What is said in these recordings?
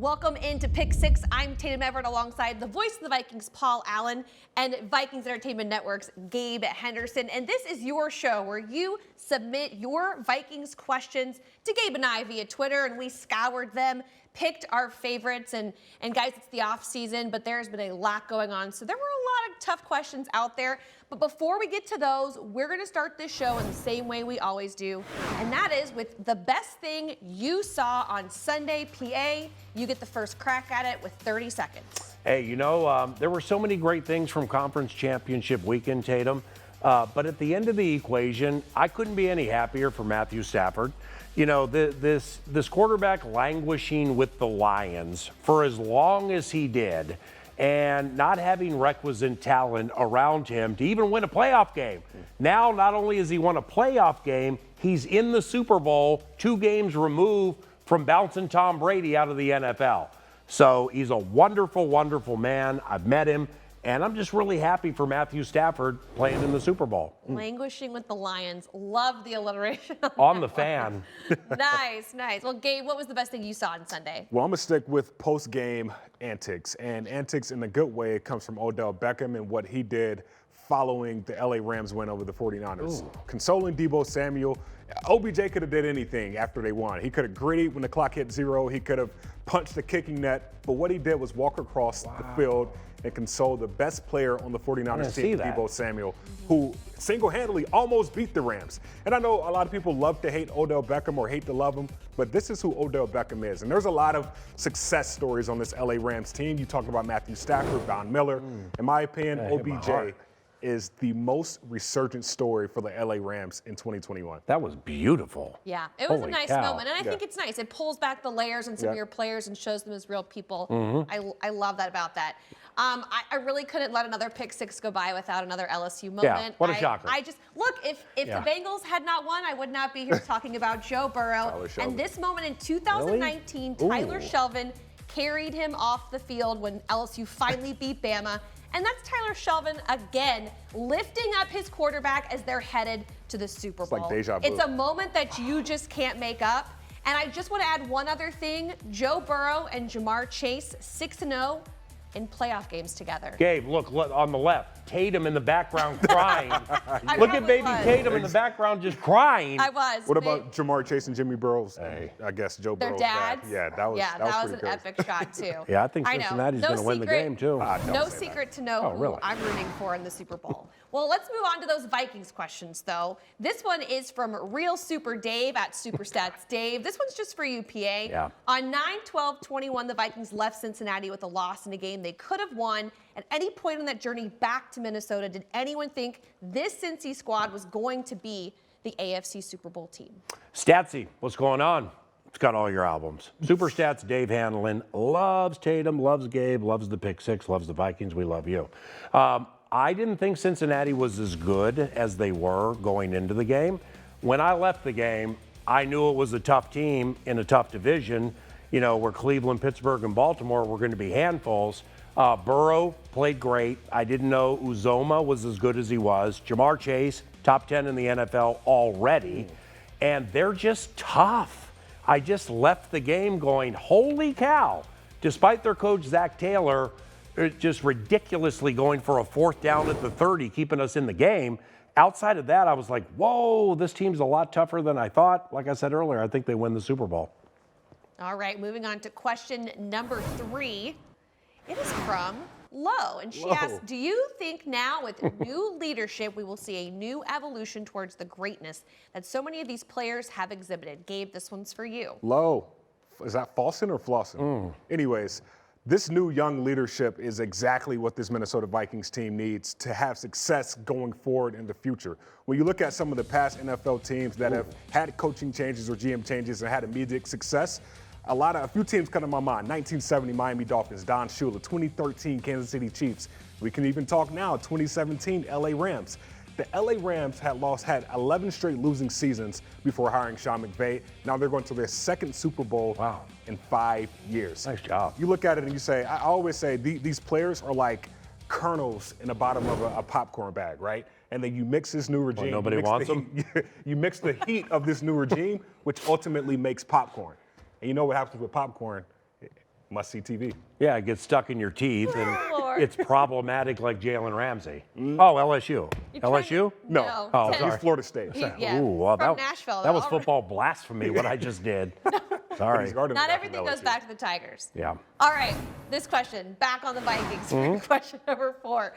Welcome into Pick Six. I'm Tatum Everett alongside the voice of the Vikings, Paul Allen, and Vikings Entertainment Network's Gabe Henderson. And this is your show where you submit your Vikings questions to Gabe and I via Twitter, and we scoured them, picked our favorites. And guys, it's the off season, but there's been a lot going on. So there were a lot of tough questions out there. But before we get to those, we're going to start this show in the same way we always do. And that is with the best thing you saw on Sunday, PA. You get the first crack at it with 30 seconds. Hey, you know, there were so many great things from Conference Championship weekend, Tatum. But at the end of the equation, I couldn't be any happier for Matthew Stafford. You know, this quarterback languishing with the Lions for as long as he did, and not having requisite talent around him to even win a playoff game. Now, not only has he won a playoff game, he's in the Super Bowl, 2 games removed from bouncing Tom Brady out of the NFL. So he's a wonderful, wonderful man. I've met him, and I'm just really happy for Matthew Stafford playing in the Super Bowl. Languishing with the Lions. Love the alliteration. On the fan. Nice, nice. Well, Gabe, what was the best thing you saw on Sunday? Well, I'm going to stick with post-game antics. And antics in a good way. It comes from Odell Beckham and what he did following the LA Rams win over the 49ers. Consoling Deebo Samuel. OBJ could have did anything after they won. He could have gritted when the clock hit 0. He could have punched the kicking net. But what he did was walk across the field and console the best player on the 49ers team, Deebo Samuel, who single-handedly almost beat the Rams. And I know a lot of people love to hate Odell Beckham or hate to love him, but this is who Odell Beckham is. And there's a lot of success stories on this LA Rams team. You talk about Matthew Stafford, Von Miller. In my opinion, OBJ is the most resurgent story for the LA Rams in 2021. That was beautiful. Yeah, it was Holy a nice cow. moment. And I think it's nice. It pulls back the layers on some of your players and shows them as real people. I love that about that. I really couldn't let another pick six go by without another LSU moment. Yeah, what a shocker. I just, look, if the Bengals had not won, I would not be here talking about Joe Burrow. And this moment in 2019, Tyler Shelvin carried him off the field when LSU finally beat Bama. And that's Tyler Shelvin again lifting up his quarterback as they're headed to the Super Bowl. It's like deja vu. It's a moment that you just can't make up. And I just want to add one other thing. Joe Burrow and Jamar Chase, 6-0 in playoff games together. Gabe, look on the left. Tatum in the background crying. Look at baby Tatum in the background just crying. I was. What about Jamar Chase and Jimmy Burrows? I guess Joe Their Burrow's dads? dad. Yeah, that was an crazy. epic shot, too. Yeah, I think Cincinnati's going to win the game, too. No secret to know who I'm rooting for in the Super Bowl. Well, let's move on to those Vikings questions, though. This one is from Real Super Dave at Superstats Dave. This one's just for you, PA. Yeah. On 9/12/21, the Vikings left Cincinnati with a loss in a game they could have won. At any point on that journey back to Minnesota, did anyone think this Cincy squad was going to be the AFC Super Bowl team? Statsy, what's going on? It's got all your albums. Super Stats Dave Hanlon loves Tatum, loves Gabe, loves the Pick Six, loves the Vikings. We love you. I didn't think Cincinnati was as good as they were going into the game. When I left the game, I knew it was a tough team in a tough division, you know, where Cleveland, Pittsburgh, and Baltimore were going to be handfuls. Burrow played great. I didn't know Uzoma was as good as he was. Jamar Chase, top 10 in the NFL already. And they're just tough. I just left the game going, holy cow. Despite their coach, Zach Taylor, just ridiculously going for a 4th down at the 30, keeping us in the game. Outside of that, I was like, whoa, this team's a lot tougher than I thought. Like I said earlier, I think they win the Super Bowl. All right, moving on to question number 3. It is from Lo, and she asks, do you think now with new leadership we will see a new evolution towards the greatness that so many of these players have exhibited? Gabe, this one's for you. Low. Is that Falson or Flosson? Anyways, this new young leadership is exactly what this Minnesota Vikings team needs to have success going forward in the future. When you look at some of the past NFL teams that have had coaching changes or GM changes and had immediate success, a few teams come to my mind. 1970 Miami Dolphins, Don Shula. 2013 Kansas City Chiefs. We can even talk now, 2017 LA Rams. The LA Rams had 11 straight losing seasons before hiring Sean McVay. Now they're going to their 2nd Super Bowl in 5 years. Nice job. You look at it and you say, I always say these players are like kernels in the bottom of a popcorn bag, right? And then you mix this new regime. Nobody wants them. You mix the heat of this new regime, which ultimately makes popcorn. And you know what happens with popcorn? Must-see TV. Yeah, it gets stuck in your teeth, and Lord. it's problematic like Jalen Ramsey. Oh, LSU. LSU? No. Oh, Tim. sorry. He's Florida State. Yeah, Ooh, well, from that, Nashville. that was All right. football blasphemy, what I just did. But Sorry. he's guarding Not the guy from everything goes LSU. back to the Tigers. Yeah. All right, this question, back on the Vikings. Question number 4.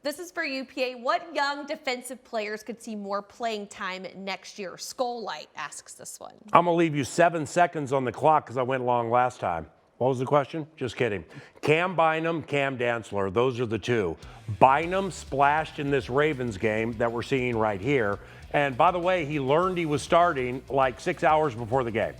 This is for you, PA. What young defensive players could see more playing time next year? Skulllight asks this one. I'm going to leave you 7 seconds on the clock because I went long last time. What was the question? Just kidding. Cam Bynum, Cam Dantzler, those are the two. Bynum splashed in this Ravens game that we're seeing right here. And by the way, he learned he was starting like 6 hours before the game.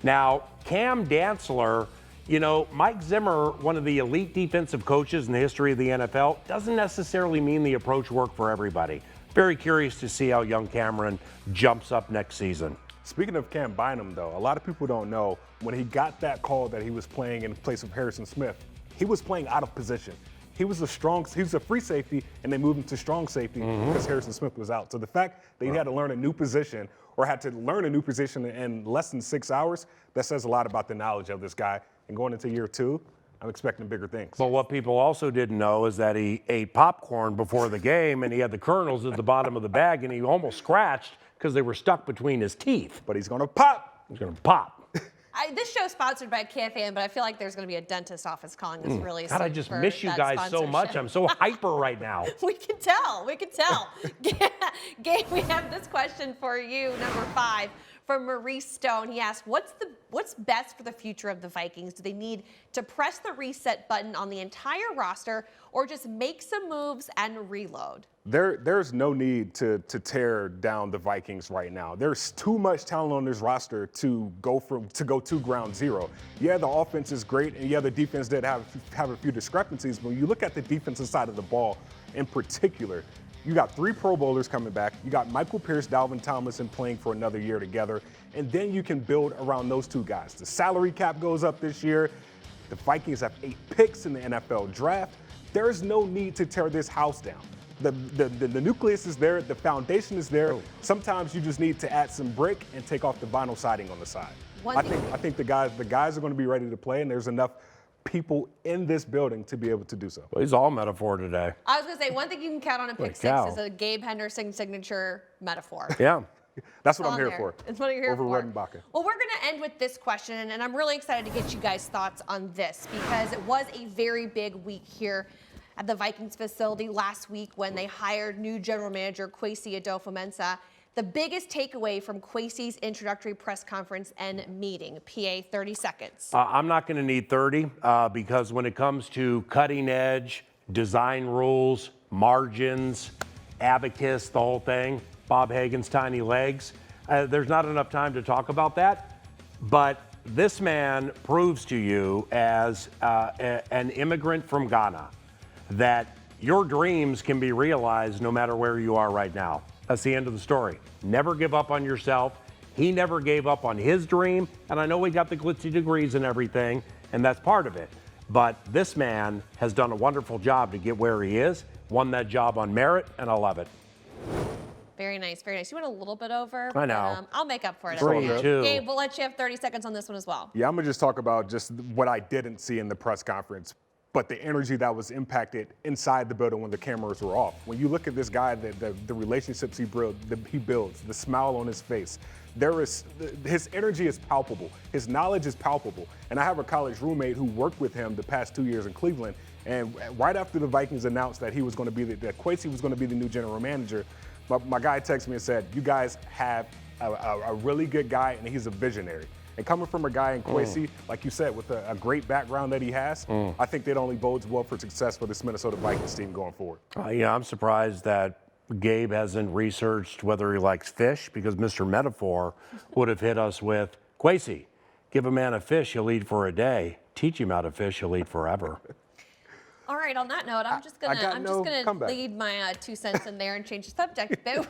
Now, Cam Dantzler, you know, Mike Zimmer, one of the elite defensive coaches in the history of the NFL, doesn't necessarily mean the approach worked for everybody. Very curious to see how young Cameron jumps up next season. Speaking of Cam Bynum, though, a lot of people don't know when he got that call that he was playing in place of Harrison Smith, he was playing out of position. He was a free safety, and they moved him to strong safety because Harrison Smith was out. So the fact that he had to learn a new position or had to learn a new position in less than 6 hours, that says a lot about the knowledge of this guy. And going into year 2, I'm expecting bigger things. But what people also didn't know is that he ate popcorn before the game, and he had the kernels at the bottom of the bag, and he almost scratched because they were stuck between his teeth. But he's going to pop. He's going to pop. This show's sponsored by KFAN, but I feel like there's going to be a dentist office calling us really soon. God, I just for miss you that guys so much. sponsorship. I'm so hyper right now. We can tell. We can tell. Gabe, we have this question for you, number 5, from Maurice Stone. He asked, what's best for the future of the Vikings? Do they need to press the reset button on the entire roster or just make some moves and reload? There's no need to tear down the Vikings right now. There's too much talent on this roster to go to ground zero. Yeah, the offense is great, and yeah, the defense did have a few discrepancies. But when you look at the defensive side of the ball in particular, you got 3 Pro Bowlers coming back. You got Michael Pierce, Dalvin Tomlinson playing for another year together, and then you can build around those 2 guys. The salary cap goes up this year. The Vikings have 8 picks in the NFL draft. There's no need to tear this house down. The nucleus is there, the foundation is there. Sometimes you just need to add some brick and take off the vinyl siding on the side. I think the guys are going to be ready to play, and there's enough people in this building to be able to do so. Well, he's all metaphor today. I was going to say, one thing you can count on a pick 6 is a Gabe Henderson signature metaphor. Yeah. That's what I'm on here there. for. It's what you're here Over for. Redenbacher. Well, we're going to end with this question, and I'm really excited to get you guys' thoughts on this because it was a very big week here at the Vikings facility last week when they hired new general manager Kwesi Adofo-Mensah. The biggest takeaway from Kwesi's introductory press conference and meeting, PA, 30 seconds. I'm not going to need 30 because when it comes to cutting edge, design rules, margins, abacus, the whole thing, Bob Hagan's tiny legs, there's not enough time to talk about that. But this man proves to you as an immigrant from Ghana that your dreams can be realized no matter where you are right now. That's the end of the story. Never give up on yourself. He never gave up on his dream. And I know we got the glitzy degrees and everything, and that's part of it. But this man has done a wonderful job to get where he is, won that job on merit, and I love it. Very nice, very nice. You went a little bit over. I know. But, I'll make up for it. 3-2. Gabe, we'll let you have 30 seconds on this one as well. Yeah, I'm going to just talk about just what I didn't see in the press conference, but the energy that was impacted inside the building when the cameras were off. When you look at this guy, the relationships he builds, the smile on his face, his energy is palpable. His knowledge is palpable. And I have a college roommate who worked with him the past 2 years in Cleveland. And right after the Vikings announced that he was going to be that Kwesi was going to be the new general manager, my guy texted me and said, "You guys have a really good guy, and he's a visionary." And coming from a guy in Kwesi, like you said, with a great background that he has, I think that only bodes well for success for this Minnesota Vikings team going forward. Yeah, I'm surprised that Gabe hasn't researched whether he likes fish because Mr. Metaphor would have hit us with, Kwesi, give a man a fish, he'll eat for a day. Teach him how to fish, he'll eat forever. All right, on that note, I'm just gonna lead my 2 cents in there and change the subject a bit.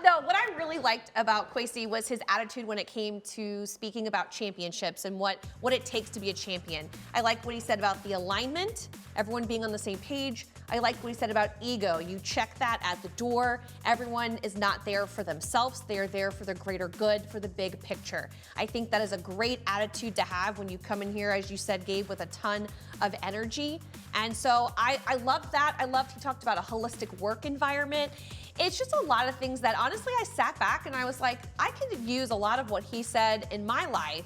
No, what I really liked about Kwesi was his attitude when it came to speaking about championships and what it takes to be a champion. I liked what he said about the alignment, everyone being on the same page. I like what he said about ego. You check that at the door. Everyone is not there for themselves. They are there for the greater good, for the big picture. I think that is a great attitude to have when you come in here, as you said, Gabe, with a ton of energy. And so I loved that. I loved he talked about a holistic work environment. It's just a lot of things that honestly I sat back and I was like, I could use a lot of what he said in my life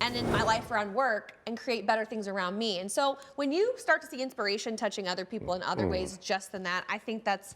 and in my life around work and create better things around me. And so when you start to see inspiration touching other people in other ways just than that, I think that's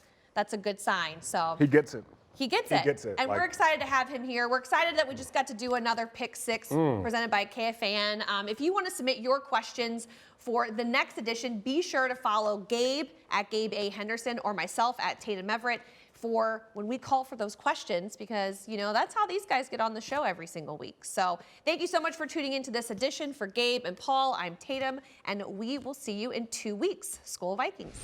a good sign. So He gets it. he gets He it. gets it, And like- we're excited to have him here. We're excited that we just got to do another Pick Six presented by KFAN. If you want to submit your questions for the next edition, be sure to follow Gabe at Gabe A. Henderson or myself at Tatum Everett for when we call for those questions, because that's how these guys get on the show every single week. So thank you so much for tuning into this edition. For Gabe and Paul, I'm Tatum, and we will see you in 2 weeks. Skol Vikings.